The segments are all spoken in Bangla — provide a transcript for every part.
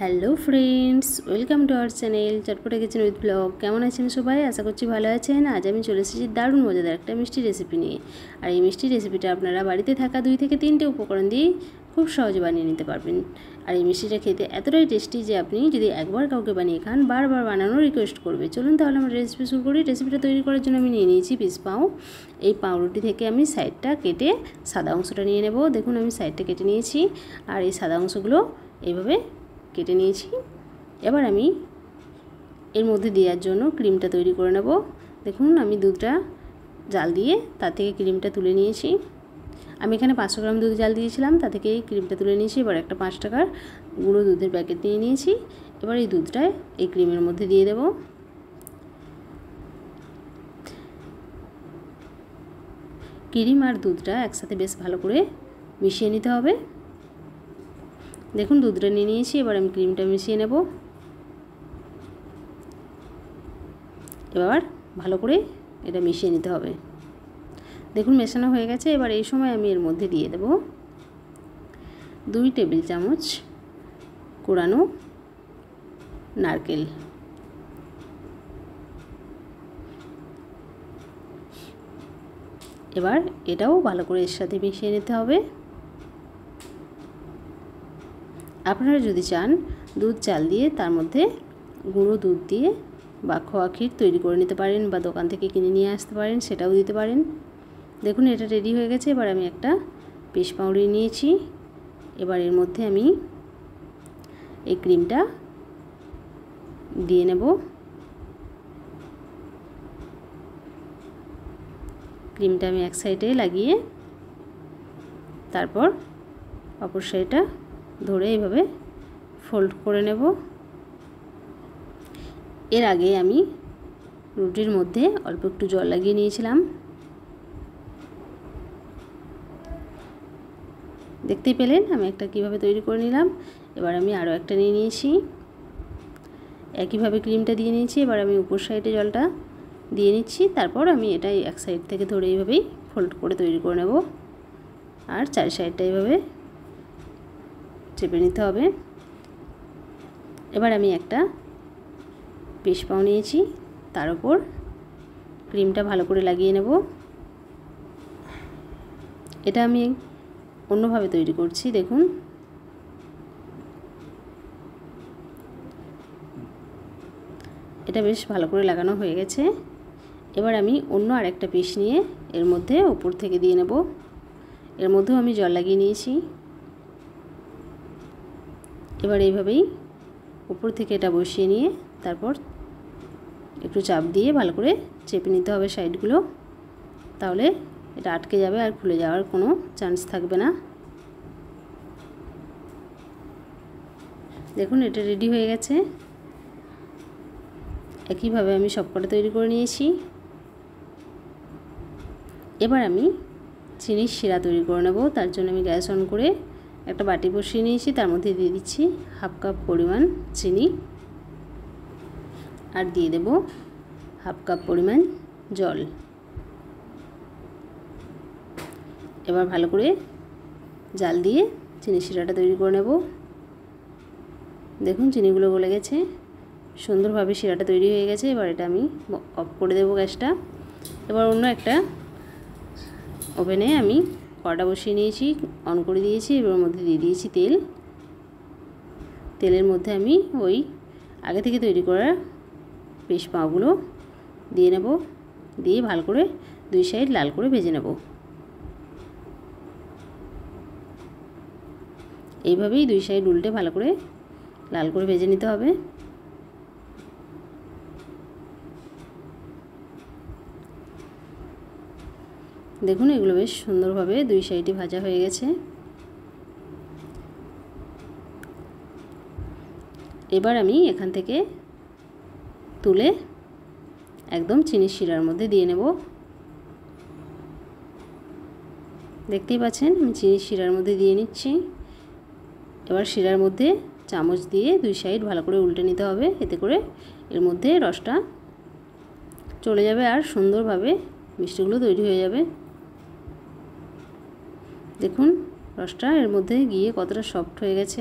Hello friends, welcome to our channel Chatpata kitchen with blog. কেমন আছেন সবাই? আশা করছি ভালো আছেন। আজ আমি চলে এসেছি দারুণ মজাদার একটা মিষ্টি রেসিপি নিয়ে। আর এই মিষ্টি রেসিপিটা আপনারা বাড়িতে থাকা 2 থেকে 3টে উপকরণ দিয়ে খুব সহজে বানিয়ে নিতে পারবেন। আর এই মিষ্টিটা খেতে এতটাই টেস্টি যে আপনি যদি একবার কাউকে বানিয়ে খান বারবার বানানোর রিকোয়েস্ট করবে। চলুন তাহলে আমরা রেসিপি শুরু করি। রেসিপিটা তৈরি করার জন্য আমি নিয়ে নিয়েছি পিস পাউ। এই পাউরুটি থেকে আমি সাইডটা কেটে সাদা অংশটা নিয়ে নেব। দেখুন আমি সাইডটা কেটে নিয়েছি আর এই সাদা অংশগুলো এইভাবে কেটে নিয়েছি। এবার আমি এর মধ্যে দেওয়ার জন্য ক্রিমটা তৈরি করে নেব। দেখুন আমি দুধটা জাল দিয়ে তার থেকে ক্রিমটা তুলে নিয়েছি। আমি এখানে 500 গ্রাম দুধ জাল দিয়েছিলাম, তা থেকে এই ক্রিমটা তুলে নিয়েছি। এবার একটা 5 টাকার গুঁড়ো দুধের প্যাকেট নিয়ে নিয়েছি। এবার এই দুধটা এই ক্রিমের মধ্যে দিয়ে দেব। ক্রিম আর দুধটা একসাথে বেশ ভালো করে মিশিয়ে নিতে হবে। দেখুন দুধটা নিয়ে নিয়েছি, এবার আমি ক্রিমটা মিশিয়ে নেব। এবার ভালো করে এটা মিশিয়ে নিতে হবে। দেখুন মেশানো হয়ে গেছে। এবার এই সময় আমি এর মধ্যে দিয়ে দেব 2 টেবিল চামচ কোরানো নারকেল। এবার এটাও ভালো করে এর সাথে মিশিয়ে নিতে হবে। আপনারা যদি চান দুধ চাল দিয়ে তার মধ্যে গুঁড়ো দুধ দিয়ে বা খোয়া ক্ষীর তৈরি করে নিতে পারেন, বা দোকান থেকে কিনে নিয়ে আসতে পারেন, সেটাও দিতে পারেন। দেখুন এটা রেডি হয়ে গেছে। এবার আমি একটা পিস পাউরুটি নিয়েছি। এবার এর মধ্যে আমি এই ক্রিমটা দিয়ে নেব। ক্রিমটা আমি এক সাইডে লাগিয়ে তারপর অপর সাইডটা ধরে এইভাবে ফোল্ড করে নেব। এর আগে আমি রুটির মধ্যে অল্প একটু জল লাগিয়ে নিয়েছিলাম। দেখতেই পেলেন আমি একটা কিভাবে তৈরি করে নিলাম। এবার আমি আরও একটা নিয়ে নিয়েছি, একইভাবে ক্রিমটা দিয়ে নিয়েছি। এবার আমি উপর সাইডে জলটা দিয়ে নিচ্ছি। তারপর আমি এটা এক সাইড থেকে ধরে এইভাবেই ফোল্ড করে তৈরি করে নেব। আর চারি সাইডটা এইভাবে চেপে নিতে হবে। এবার আমি একটা পিস পাউ নিয়েছি, তার উপর ক্রিমটা ভালো করে লাগিয়ে নেব। এটা আমি অন্যভাবে তৈরি করছি। দেখুন এটা বেশ ভালো করে লাগানো হয়ে গেছে। এবার আমি অন্য আরেকটা পিস নিয়ে এর মধ্যে উপর থেকে দিয়ে নেব। এর মধ্যেও আমি জল লাগিয়ে নিয়েছি। এবার এইভাবেই উপর থেকে এটা বসিয়ে নিয়ে তারপর একটু চাপ দিয়ে ভালো করে চেপে নিতে হবে সাইডগুলো, তাহলে এটা আটকে যাবে আর খুলে যাওয়ার কোনো চান্স থাকবে না। দেখুন এটা রেডি হয়ে গেছে। একইভাবে আমি সবকটা তৈরি করে নিয়েছি। এবার আমি চিনির শিরা তৈরি করে নেব। তার জন্য আমি গ্যাস অন করে একটা বাটি বসিয়ে নিয়েছি, তার মধ্যে দিয়ে দিচ্ছি 1/2 কাপ পরিমাণ চিনি আর দিয়ে দেব 1/2 কাপ পরিমাণ জল। এবার ভালো করে জাল দিয়ে চিনি শিরাটা তৈরি করে নেব। দেখুন চিনিগুলো গলে গেছে, সুন্দরভাবে শিরাটা তৈরি হয়ে গেছে। এবার এটা আমি অফ করে দেব গ্যাসটা। এবার অন্য একটা ওভেনে আমি কড়া বসিয়ে নিয়েছি, অন করে দিয়েছি। এবার ওর মধ্যে দিয়ে দিয়েছি তেল। তেলের মধ্যে আমি ওই আগে থেকে তৈরি করা পিস পাউগুলো দিয়ে নেব। দিয়ে ভালো করে 2 সাইড লাল করে ভেজে নেব। এইভাবেই 2 সাইড উল্টে ভালো করে লাল করে ভেজে নিতে হবে। দেখুন এগুলো বেশ সুন্দরভাবে 2 সাইডই ভাজা হয়ে গেছে। এবার আমি এখান থেকে তুলে একদম চিনির শিরার মধ্যে দিয়ে নেব। দেখতেই পাচ্ছেন আমি চিনির শিরার মধ্যে দিয়ে নিচ্ছি। এবার শিরার মধ্যে চামচ দিয়ে 2 সাইড ভালো করে উল্টে নিতে হবে, এতে করে এর মধ্যে রসটা চলে যাবে আর সুন্দরভাবে মিষ্টিগুলো তৈরি হয়ে যাবে। দেখুন রসটা এর মধ্যে গিয়ে কতটা সফট হয়ে গেছে।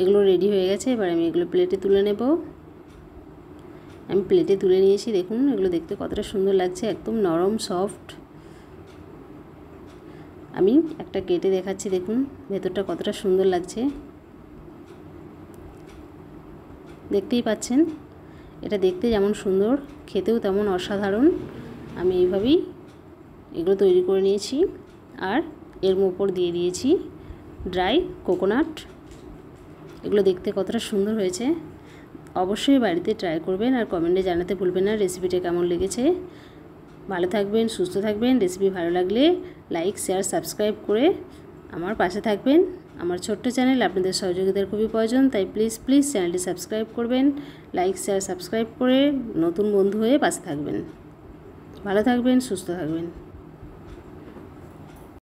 এগুলো রেডি হয়ে গেছে। এবার আমি এগুলো প্লেটে তুলে নেব। আমি প্লেটে তুলে নিয়েছি। দেখুন এগুলো দেখতে কতটা সুন্দর লাগছে, একদম নরম সফট। আমি একটা কেটে দেখাচ্ছি, দেখুন ভেতরটা কতটা সুন্দর লাগছে, দেখতেই পাচ্ছেন। এটা দেখতে যেমন সুন্দর, খেতেও তেমন অসাধারণ। আমি এইভাবেই এগুলো তৈরি করে নিয়েছি। আর এর উপর দিয়ে দিয়েছি ড্রাই কোকোনাট। এগুলো দেখতে কতটা সুন্দর হয়েছে। অবশ্যই বাড়িতে ট্রাই করবেন আর কমেন্টে জানাতে ভুলবেন না রেসিপিটা কেমন লেগেছে। ভালো থাকবেন, সুস্থ থাকবেন। রেসিপি ভালো লাগলে লাইক, শেয়ার, সাবস্ক্রাইব করে আমার পাশে থাকবেন। আমার ছোট্ট চ্যানেল, আপনাদের সহযোগিতার খুবই প্রয়োজন, তাই প্লিজ চ্যানেলটি সাবস্ক্রাইব করবেন। লাইক, শেয়ার, সাবস্ক্রাইব করে নতুন বন্ধু হয়ে পাশে থাকবেন। ভালো থাকবেন, সুস্থ থাকবেন।